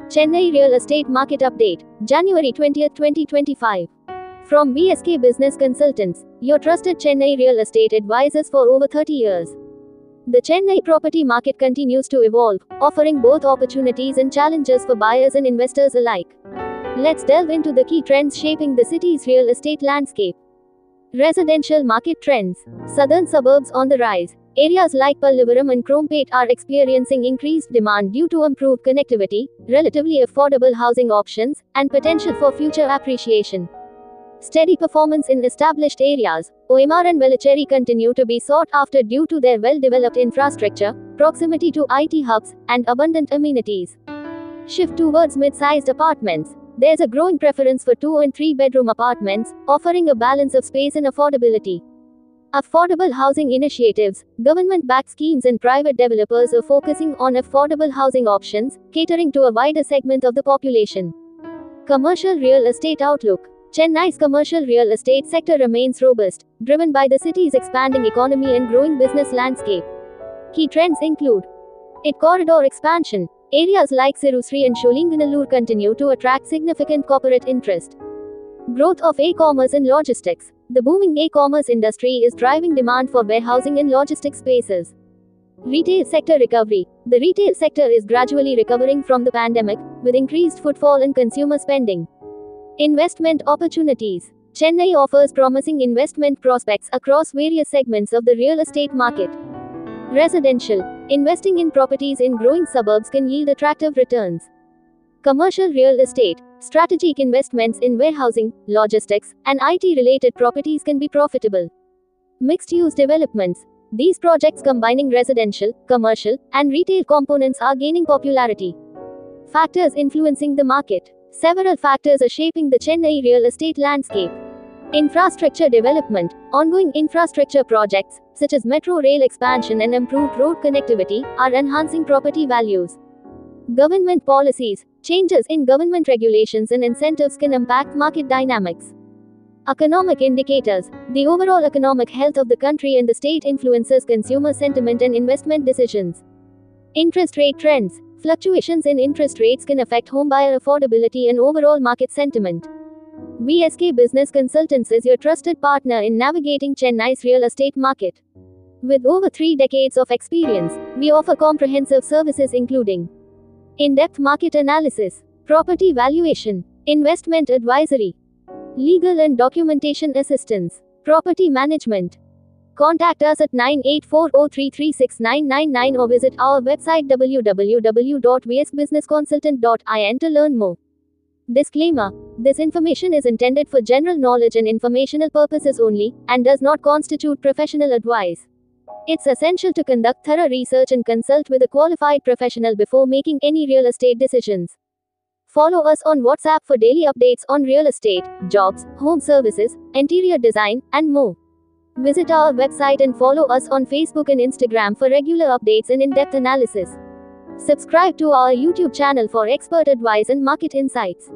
Chennai Real Estate Market Update, January 20, 2025. From VSK Business Consultants, your trusted Chennai real estate advisors for over 30 years. The Chennai property market continues to evolve, offering both opportunities and challenges for buyers and investors alike. Let's delve into the key trends shaping the city's real estate landscape. Residential market trends. Southern suburbs on the rise. Areas like Pallavaram and Chromepet are experiencing increased demand due to improved connectivity, relatively affordable housing options, and potential for future appreciation. Steady performance in established areas. OMR and Velachery continue to be sought after due to their well-developed infrastructure, proximity to IT hubs, and abundant amenities. Shift towards mid-sized apartments. There's a growing preference for 2 and 3 bedroom apartments, offering a balance of space and affordability. Affordable housing initiatives. Government-backed schemes and private developers are focusing on affordable housing options, catering to a wider segment of the population. Commercial real estate outlook. Chennai's commercial real estate sector remains robust, driven by the city's expanding economy and growing business landscape. Key trends include IT corridor expansion. Areas like Sirusri and Sholinganallur continue to attract significant corporate interest. Growth of e-commerce and logistics. The booming e-commerce industry is driving demand for warehousing and logistics spaces. Retail sector recovery. The retail sector is gradually recovering from the pandemic, with increased footfall and consumer spending. Investment opportunities. Chennai offers promising investment prospects across various segments of the real estate market. Residential. Investing in properties in growing suburbs can yield attractive returns. Commercial real estate. Strategic investments in warehousing, logistics, and IT-related properties can be profitable. Mixed-use developments. These projects combining residential, commercial, and retail components are gaining popularity. Factors influencing the market. Several factors are shaping the Chennai real estate landscape. Infrastructure development. Ongoing infrastructure projects, such as metro rail expansion and improved road connectivity, are enhancing property values. Government policies. Changes in government regulations and incentives can impact market dynamics. Economic indicators. The overall economic health of the country and the state influences consumer sentiment and investment decisions. Interest rate trends. Fluctuations in interest rates can affect homebuyer affordability and overall market sentiment. VSK Business Consultants is your trusted partner in navigating Chennai's real estate market. With over 3 decades of experience, we offer comprehensive services including in-depth market analysis, property valuation, investment advisory, legal and documentation assistance, property management. Contact us at 9840336999 or visit our website www.vsbusinessconsultant.in to learn more. Disclaimer: this information is intended for general knowledge and informational purposes only, and does not constitute professional advice. It's essential to conduct thorough research and consult with a qualified professional before making any real estate decisions. Follow us on WhatsApp for daily updates on real estate, jobs, home services, interior design, and more. Visit our website and follow us on Facebook and Instagram for regular updates and in-depth analysis. Subscribe to our YouTube channel for expert advice and market insights.